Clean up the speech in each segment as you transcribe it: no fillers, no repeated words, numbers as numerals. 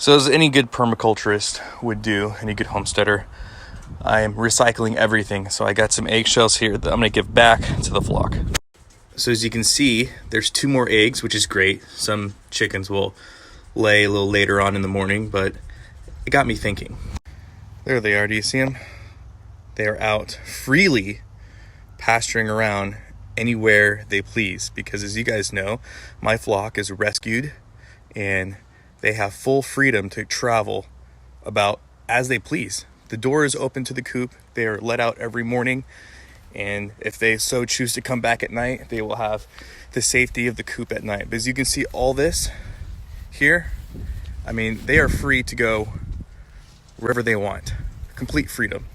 So as any good permaculturist would do, any good homesteader, I am recycling everything. So I got some eggshells here that I'm going to give back to the flock. So as you can see, there's 2 more eggs, which is great. Some chickens will lay a little later on in the morning, but it got me thinking. There they are. Do you see them? They are out freely pasturing around anywhere they please, because as you guys know, my flock is rescued and they have full freedom to travel about as they please. The door is open to the coop. They are let out every morning, and if they so choose to come back at night, they will have the safety of the coop at night. But as you can see, all this here, I mean, they are free to go wherever they want. Complete freedom.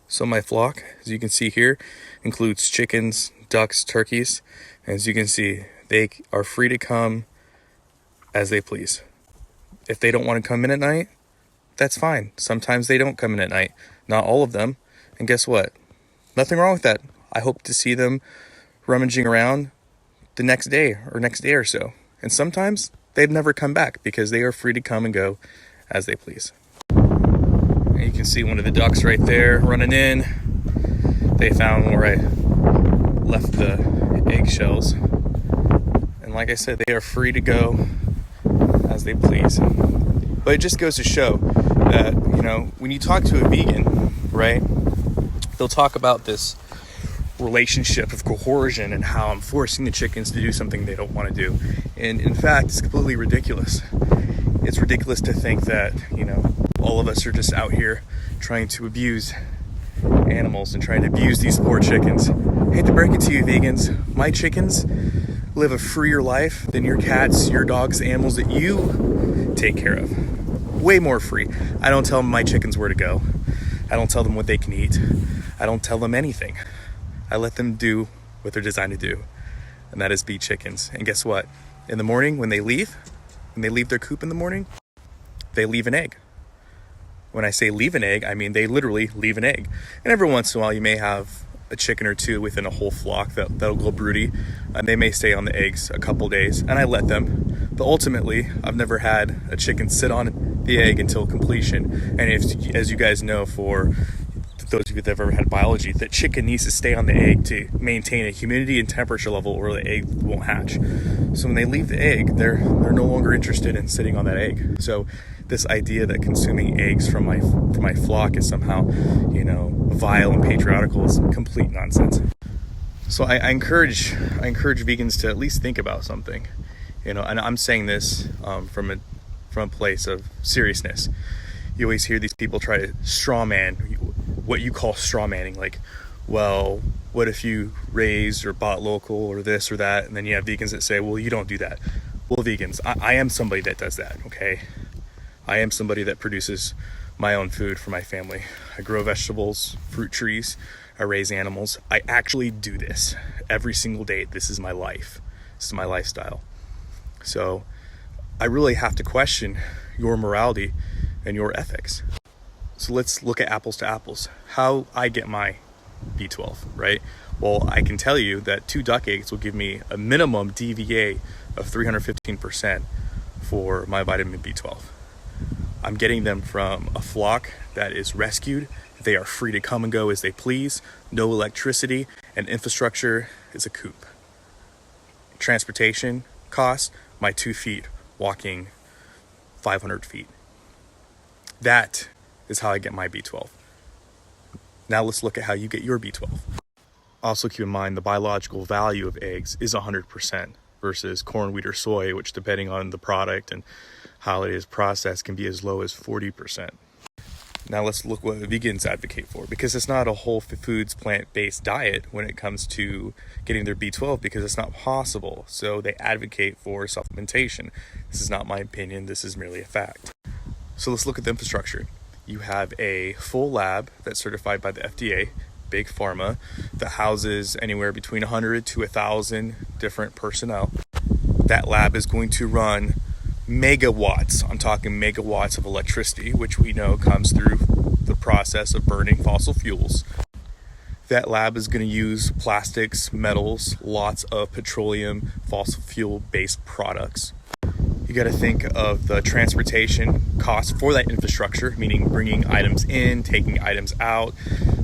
So my flock, as you can see here, includes chickens, ducks, turkeys. As you can see, they are free to come as they please. If they don't want to come in at night, that's fine. Sometimes they don't come in at night. Not all of them. And guess what? Nothing wrong with that. I hope to see them rummaging around the next day or so. And sometimes they've never come back because they are free to come and go as they please. And you can see one of the ducks right there running in. They found where I left the eggshells. And like I said, they are free to go as they please. But it just goes to show that, you know, when you talk to a vegan, right, they'll talk about this relationship of coercion and how I'm forcing the chickens to do something they don't want to do. And in fact, it's completely ridiculous. It's ridiculous to think that, you know, all of us are just out here trying to abuse animals and trying to abuse these poor chickens. I hate to break it to you, vegans. My chickens live a freer life than your cats, your dogs, the animals that you take care of. Way more free. I don't tell my chickens where to go. I don't tell them what they can eat. I don't tell them anything. I let them do what they're designed to do, and that is be chickens. And guess what? In the morning, when they leave their coop in the morning, they leave an egg. When I say leave an egg, I mean they literally leave an egg. And every once in a while, you may have a chicken or two within a whole flock that'll go broody, and they may stay on the eggs a couple days, and I let them. But ultimately, I've never had a chicken sit on the egg until completion. And if, as you guys know, for those of you that have ever had biology, that chicken needs to stay on the egg to maintain a humidity and temperature level where the egg won't hatch. So when they leave the egg, they're no longer interested in sitting on that egg. So this idea that consuming eggs from my flock is somehow, you know, vile and patriarchal is complete nonsense. So I encourage vegans to at least think about something, you know. And I'm saying this from a place of seriousness. You always hear these people try to straw man what you call straw manning, like, well, what if you raised or bought local or this or that? And then you have vegans that say, well, you don't do that. Well, vegans, I am somebody that does that, okay? I am somebody that produces my own food for my family. I grow vegetables, fruit trees, I raise animals. I actually do this every single day. This is my life. This is my lifestyle. So I really have to question your morality and your ethics. So let's look at apples to apples. How I get my B12, right? Well, I can tell you that 2 duck eggs will give me a minimum DVA of 315% for my vitamin B12. I'm getting them from a flock that is rescued. They are free to come and go as they please. No electricity, and infrastructure is a coop. Transportation costs, my 2 feet walking 500 feet. That is how I get my B12. Now let's look at how you get your B12. Also keep in mind the biological value of eggs is 100% versus corn, wheat, or soy, which depending on the product and how it is processed can be as low as 40%. Now let's look what vegans advocate for, because it's not a whole foods plant-based diet when it comes to getting their B12, because it's not possible. So they advocate for supplementation. This is not my opinion, this is merely a fact. So let's look at the infrastructure. You have a full lab that's certified by the FDA, big pharma, that houses anywhere between 100 to 1,000 different personnel. That lab is going to run megawatts, I'm talking megawatts of electricity, which we know comes through the process of burning fossil fuels. That lab is going to use plastics, metals, lots of petroleum, fossil fuel based products. You got to think of the transportation costs for that infrastructure, meaning bringing items in, taking items out,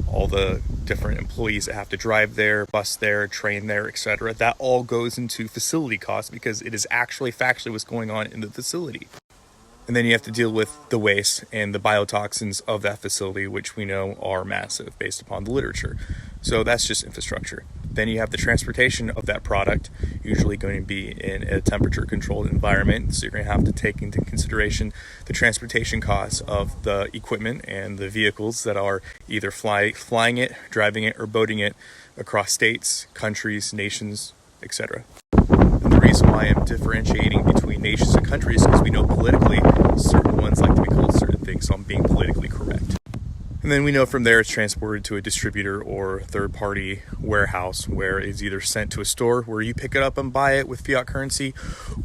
all the different employees that have to drive there, bus there, train there, etc. That all goes into facility costs because it is actually factually what's going on in the facility. And then you have to deal with the waste and the biotoxins of that facility, which we know are massive based upon the literature. So that's just infrastructure. Then you have the transportation of that product, usually going to be in a temperature controlled environment. So you're going to have to take into consideration the transportation costs of the equipment and the vehicles that are either flying it, driving it, or boating it across states, countries, nations, etc. And the reason why I'm differentiating between nations and countries is we know politically certain ones like to be called certain things, so I'm being politically correct. And then we know from there it's transported to a distributor or third-party warehouse where it's either sent to a store where you pick it up and buy it with fiat currency,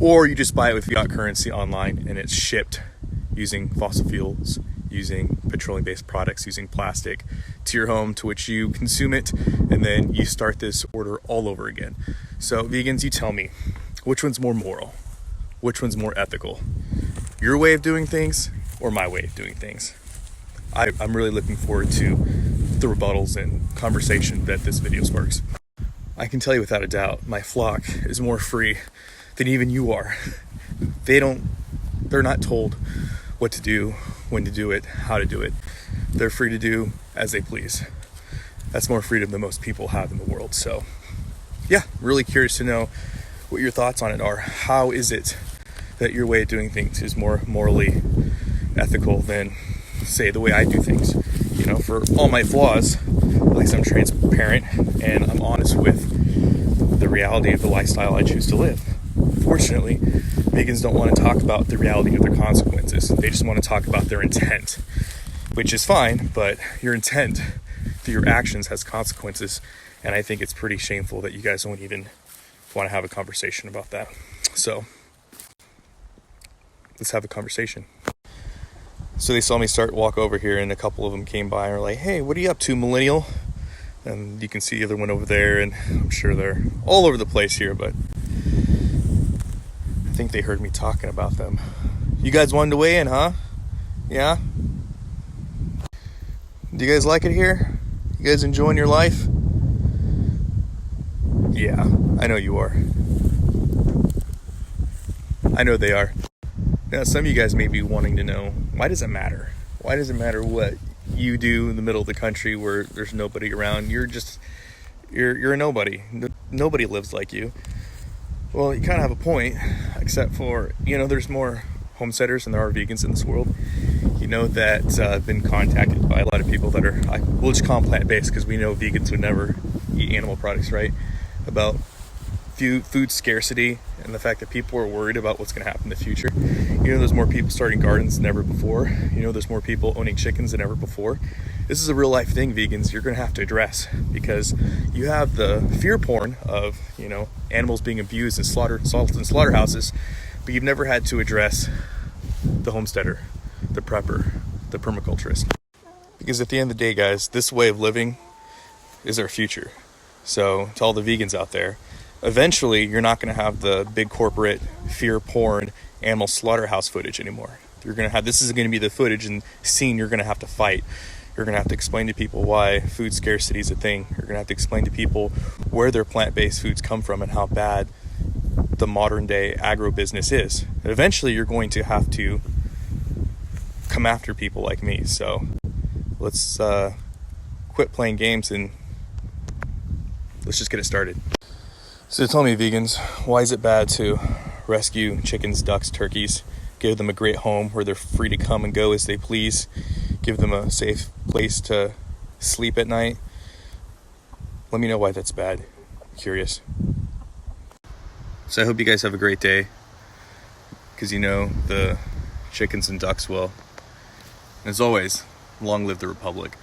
or you just buy it with fiat currency online and it's shipped using fossil fuels, using petroleum-based products, using plastic to your home, to which you consume it, and then you start this order all over again. So vegans, you tell me, which one's more moral? Which one's more ethical? Your way of doing things or my way of doing things? I'm really looking forward to the rebuttals and conversation that this video sparks. I can tell you without a doubt, my flock is more free than even you are. They're not told what to do, when to do it, how to do it. They're free to do as they please. That's more freedom than most people have in the world. So yeah, really curious to know what your thoughts on it are. How is it that your way of doing things is more morally ethical than, say, the way I do things? You know, for all my flaws, at least I'm transparent and I'm honest with the reality of the lifestyle I choose to live. Unfortunately, vegans don't want to talk about the reality of their consequences. They just want to talk about their intent, which is fine, but your intent through your actions has consequences, and I think it's pretty shameful that you guys don't even want to have a conversation about that. So let's have a conversation. So they saw me walk over here, and a couple of them came by and were like, "Hey, what are you up to, millennial?" And you can see the other one over there, and I'm sure they're all over the place here, but I think they heard me talking about them. You guys wanted to weigh in, huh? Yeah? Do you guys like it here? You guys enjoying your life? Yeah, I know you are. I know they are. Now, some of you guys may be wanting to know, why does it matter? Why does it matter what you do in the middle of the country where there's nobody around? You're a nobody. Nobody lives like you. Well, you kind of have a point, except for, there's more homesteaders than there are vegans in this world. You know that I've been contacted by a lot of people that we'll just call them plant-based because we know vegans would never eat animal products, right? About food scarcity and the fact that people are worried about what's going to happen in the future. There's more people starting gardens than ever before. There's more people owning chickens than ever before. This is a real life thing, vegans, you're going to have to address, because you have the fear porn of, animals being abused and slaughtered in slaughterhouses, but you've never had to address the homesteader, the prepper, the permaculturist. Because at the end of the day, guys, this way of living is our future. So to all the vegans out there, eventually you're not going to have the big corporate fear porn animal slaughterhouse footage anymore. This is going to be the footage and scene you're going to have to fight. You're going to have to explain to people why food scarcity is a thing. You're going to have to explain to people where their plant-based foods come from and how bad the modern day agro-business is. And eventually you're going to have to come after people like me. So let's quit playing games and let's just get it started. So tell me, vegans, why is it bad to rescue chickens, ducks, turkeys, give them a great home where they're free to come and go as they please, give them a safe place to sleep at night? Let me know why that's bad. I'm curious. So I hope you guys have a great day, because the chickens and ducks will. And as always, long live the Republic.